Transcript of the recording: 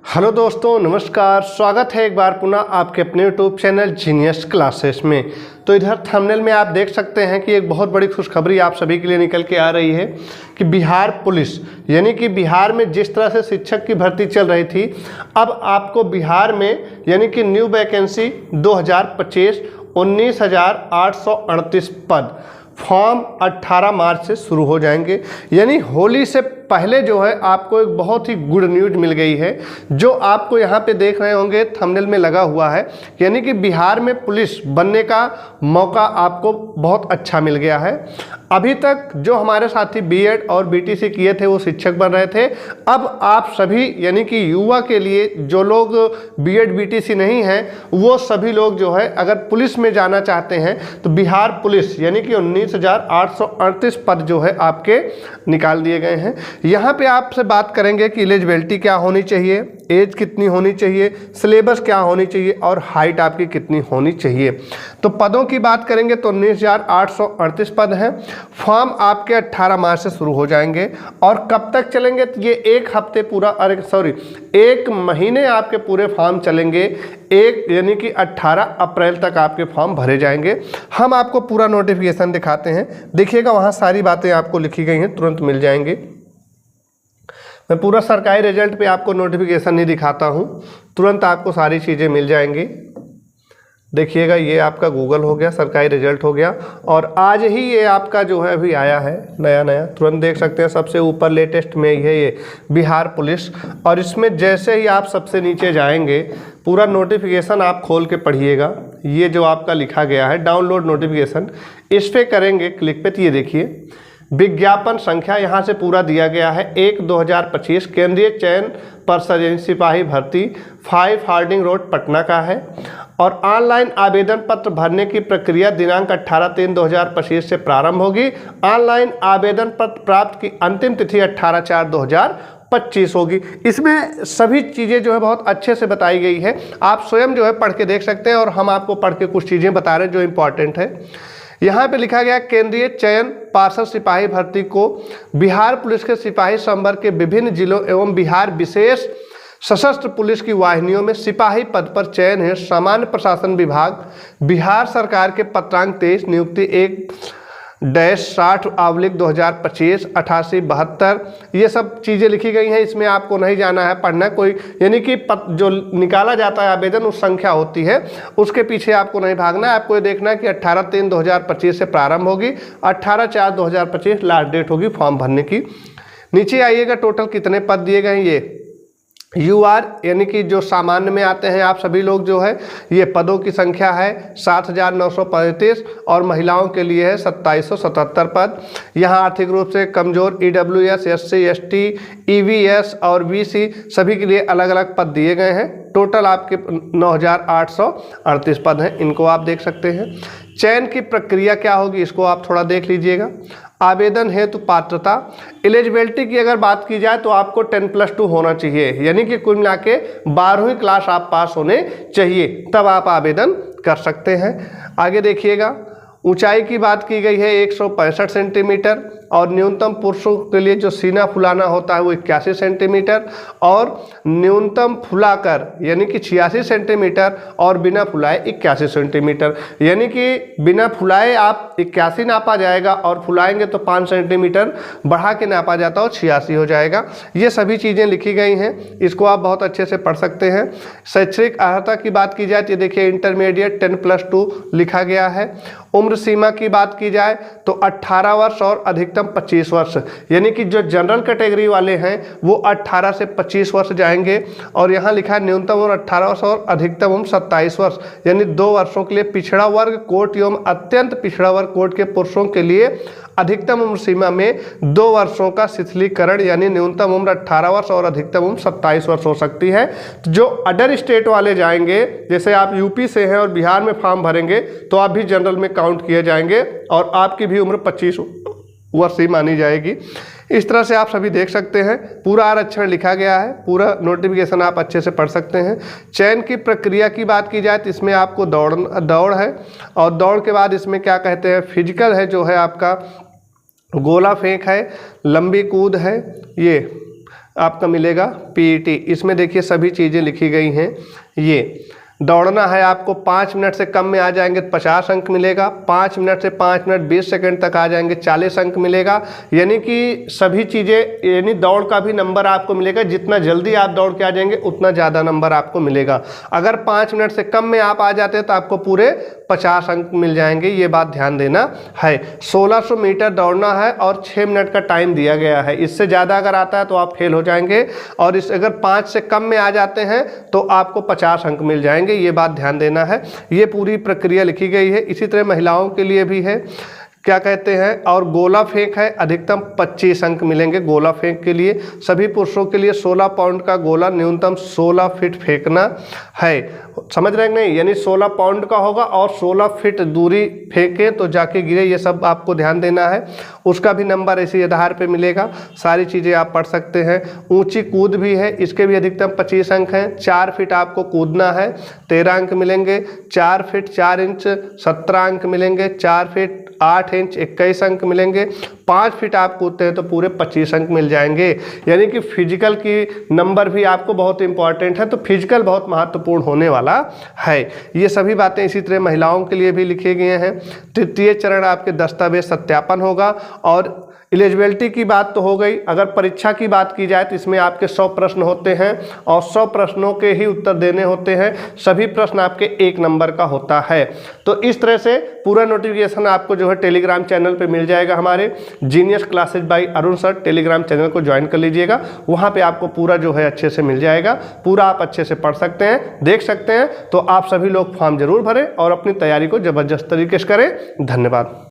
Hello दोस्तों, नमस्कार। स्वागत है एक बार पुनः आपके अपने यूट्यूब चैनल जीनियस क्लासेस में। तो इधर थंबनेल में आप देख सकते हैं कि एक बहुत बड़ी खुशखबरी आप सभी के लिए निकल के आ रही है कि बिहार पुलिस यानी कि बिहार में जिस तरह से शिक्षक की भर्ती चल रही थी, अब आपको बिहार में यानी कि न्यू वैकेंसी 2025 19,838 पद फॉर्म 18 मार्च से शुरू हो जाएंगे। यानी होली से पहले जो है आपको एक बहुत ही गुड न्यूज़ मिल गई है, जो आपको यहाँ पे देख रहे होंगे थंबनेल में लगा हुआ है। यानी कि बिहार में पुलिस बनने का मौका आपको बहुत अच्छा मिल गया है। अभी तक जो हमारे साथी बीएड और बीटीसी किए थे वो शिक्षक बन रहे थे। अब आप सभी यानी कि युवा के लिए जो लोग बीएड बीटीसी नहीं हैं, वो सभी लोग जो है अगर पुलिस में जाना चाहते हैं तो बिहार पुलिस यानी कि 19,838 पद जो है आपके निकाल दिए गए हैं। यहाँ पे आपसे बात करेंगे कि एलिजिबिलिटी क्या होनी चाहिए, एज कितनी होनी चाहिए, सिलेबस क्या होनी चाहिए और हाइट आपकी कितनी होनी चाहिए। तो पदों की बात करेंगे तो 19,838 पद हैं। फॉर्म आपके 18 मार्च से शुरू हो जाएंगे और कब तक चलेंगे, तो ये एक हफ्ते पूरा एक महीने आपके पूरे फॉर्म चलेंगे। यानी कि 18 अप्रैल तक आपके फॉर्म भरे जाएंगे। हम आपको पूरा नोटिफिकेशन दिखाते हैं, देखिएगा वहाँ सारी बातें आपको लिखी गई हैं, तुरंत मिल जाएंगे। मैं पूरा सरकारी रिजल्ट पे आपको नोटिफिकेशन नहीं दिखाता हूँ, तुरंत आपको सारी चीज़ें मिल जाएंगी। देखिएगा ये आपका गूगल हो गया, सरकारी रिजल्ट हो गया और आज ही ये आपका जो है अभी आया है नया तुरंत देख सकते हैं। सबसे ऊपर लेटेस्ट में ये बिहार पुलिस, और इसमें जैसे ही आप सबसे नीचे जाएंगे पूरा नोटिफिकेशन आप खोल के पढ़िएगा। ये जो आपका लिखा गया है डाउनलोड नोटिफिकेशन, इस पर करेंगे क्लिक पे तो ये देखिए विज्ञापन संख्या यहाँ से पूरा दिया गया है 1/2025 केंद्रीय चयन पर्षद सिपाही भर्ती 5 हार्डिंग रोड पटना का है। और ऑनलाइन आवेदन पत्र भरने की प्रक्रिया दिनांक 18/3/2025 से प्रारंभ होगी। ऑनलाइन आवेदन पत्र प्राप्त की अंतिम तिथि 18/4/2025 होगी। इसमें सभी चीज़ें जो है बहुत अच्छे से बताई गई है, आप स्वयं जो है पढ़ के देख सकते हैं और हम आपको पढ़ के कुछ चीज़ें बता रहे हैं जो इम्पॉर्टेंट है। यहाँ पे लिखा गया केंद्रीय चयन पार्षद सिपाही भर्ती को बिहार पुलिस के सिपाही संवर्ग के विभिन्न जिलों एवं बिहार विशेष सशस्त्र पुलिस की वाहिनियों में सिपाही पद पर चयन है। सामान्य प्रशासन विभाग बिहार सरकार के पत्रांक 23 नियुक्ति 1-60/2025 8872 ये सब चीज़ें लिखी गई हैं। इसमें आपको नहीं जाना है, पढ़ना कोई यानी कि जो निकाला जाता है आवेदन उस संख्या होती है, उसके पीछे आपको नहीं भागना है। आपको ये देखना है कि 18/3/2025 से प्रारंभ होगी, 18/4/2025 लास्ट डेट होगी फॉर्म भरने की। नीचे आइएगा टोटल कितने पद दिए गए हैं। ये UR यानी कि जो सामान्य में आते हैं आप सभी लोग जो है, ये पदों की संख्या है 7,935 और महिलाओं के लिए है 2,777 पद। यहाँ आर्थिक रूप से कमजोर EWS SC ST EVS और BC सभी के लिए अलग अलग पद दिए गए हैं। टोटल आपके 9,838 पद हैं, इनको आप देख सकते हैं। चयन की प्रक्रिया क्या होगी इसको आप थोड़ा देख लीजिएगा। आवेदन हेतु पात्रता, एलिजिबिलिटी की अगर बात की जाए तो आपको 10+2 होना चाहिए, यानी कि कुल मिला के 12वीं क्लास आप पास होने चाहिए, तब आप आवेदन कर सकते हैं। आगे देखिएगा ऊंचाई की बात की गई है 165 सेंटीमीटर और न्यूनतम पुरुषों के लिए जो सीना फुलाना होता है वो 81 सेंटीमीटर और न्यूनतम फुलाकर यानी कि 86 सेंटीमीटर और बिना फुलाए 81 सेंटीमीटर। यानी कि बिना फुलाए आप 81 नापा जाएगा और फुलाएंगे तो 5 सेंटीमीटर बढ़ा के नापा जाता हो 86 हो जाएगा। ये सभी चीज़ें लिखी गई हैं, इसको आप बहुत अच्छे से पढ़ सकते हैं। शैक्षणिक अर्हता की बात की जाए तो देखिए इंटरमीडिएट 10+2 लिखा गया है। उम्र सीमा की बात की जाए तो 18 वर्ष और अधिकतम 25 वर्ष, यानी कि जो जनरल कैटेगरी वाले हैं वो 18 से 25 वर्ष जाएंगे। और यहाँ लिखा है न्यूनतम उम्र 18 वर्ष और अधिकतम उम्र 27 वर्ष, यानी 2 वर्षों के लिए पिछड़ा वर्ग कोट एवं अत्यंत पिछड़ा वर्ग कोट के पुरुषों के लिए अधिकतम उम्र सीमा में 2 वर्षों का शिथिलीकरण, यानी न्यूनतम उम्र 18 वर्ष और अधिकतम उम्र 27 वर्ष हो सकती है। जो अदर स्टेट वाले जाएंगे, जैसे आप यूपी से हैं और बिहार में फॉर्म भरेंगे तो आप भी जनरल में काउंट किए जाएंगे और आपकी भी उम्र 25 वर्ष ही मानी जाएगी। इस तरह से आप सभी देख सकते हैं, पूरा आरक्षण लिखा गया है, पूरा नोटिफिकेशन आप अच्छे से पढ़ सकते हैं। चयन की प्रक्रिया की बात की जाए तो इसमें आपको दौड़ है और दौड़ के बाद इसमें क्या कहते हैं फिजिकल है, जो है आपका गोला फेंक है, लंबी कूद है, ये आपका मिलेगा पीईटी। इसमें देखिए सभी चीज़ें लिखी गई हैं। ये दौड़ना है आपको 5 मिनट से कम में आ जाएंगे तो 50 अंक मिलेगा, 5 मिनट से 5 मिनट 20 सेकंड तक आ जाएंगे 40 अंक मिलेगा। यानी कि सभी चीज़ें, यानी दौड़ का भी नंबर आपको मिलेगा, जितना जल्दी आप दौड़ के आ जाएंगे उतना ज़्यादा नंबर आपको मिलेगा। अगर 5 मिनट से कम में आप आ जाते हैं तो आपको पूरे 50 अंक मिल जाएंगे, ये बात ध्यान देना है। 1600 मीटर दौड़ना है और 6 मिनट का टाइम दिया गया है। इससे ज़्यादा अगर आता है तो आप फेल हो जाएंगे, और इस अगर 5 से कम में आ जाते हैं तो आपको 50 अंक मिल जाएंगे, ये बात ध्यान देना है। ये पूरी प्रक्रिया लिखी गई है। इसी तरह महिलाओं के लिए भी है, क्या कहते हैं, और गोला फेंक है, अधिकतम 25 अंक मिलेंगे गोला फेंक के लिए। सभी पुरुषों के लिए 16 पाउंड का गोला न्यूनतम 16 फीट फेंकना है। समझ रहे हैं नहीं, यानी 16 पाउंड का होगा और 16 फीट दूरी फेंके तो जाके गिरे, ये सब आपको ध्यान देना है। उसका भी नंबर इसी आधार पे मिलेगा। सारी चीज़ें आप पढ़ सकते हैं। ऊंची कूद भी है, इसके भी अधिकतम 25 अंक हैं। 4 फीट आपको कूदना है, 13 अंक मिलेंगे। 4 फीट 4 इंच 17 अंक मिलेंगे। 4 फीट 8 इंच 21 अंक मिलेंगे। 5 फीट आप कूदते हैं तो पूरे 25 अंक मिल जाएंगे। यानी कि फिजिकल की नंबर भी आपको बहुत इंपॉर्टेंट है, तो फिजिकल बहुत महत्वपूर्ण होने वाला है। ये सभी बातें इसी तरह महिलाओं के लिए भी लिखे गए हैं। तृतीय चरण आपके दस्तावेज सत्यापन होगा। और एलिजिबिलिटी की बात तो हो गई। अगर परीक्षा की बात की जाए तो इसमें आपके 100 प्रश्न होते हैं और 100 प्रश्नों के ही उत्तर देने होते हैं। सभी प्रश्न आपके 1 नंबर का होता है। तो इस तरह से पूरा नोटिफिकेशन आपको जो है टेलीग्राम चैनल पे मिल जाएगा। हमारे genius classes by Arun sir telegram channel को ज्वाइन कर लीजिएगा, वहाँ पे आपको पूरा जो है अच्छे से मिल जाएगा। पूरा आप अच्छे से पढ़ सकते हैं, देख सकते हैं। तो आप सभी लोग फॉर्म जरूर भरें और अपनी तैयारी को ज़बरदस्त तरीके से करें। धन्यवाद।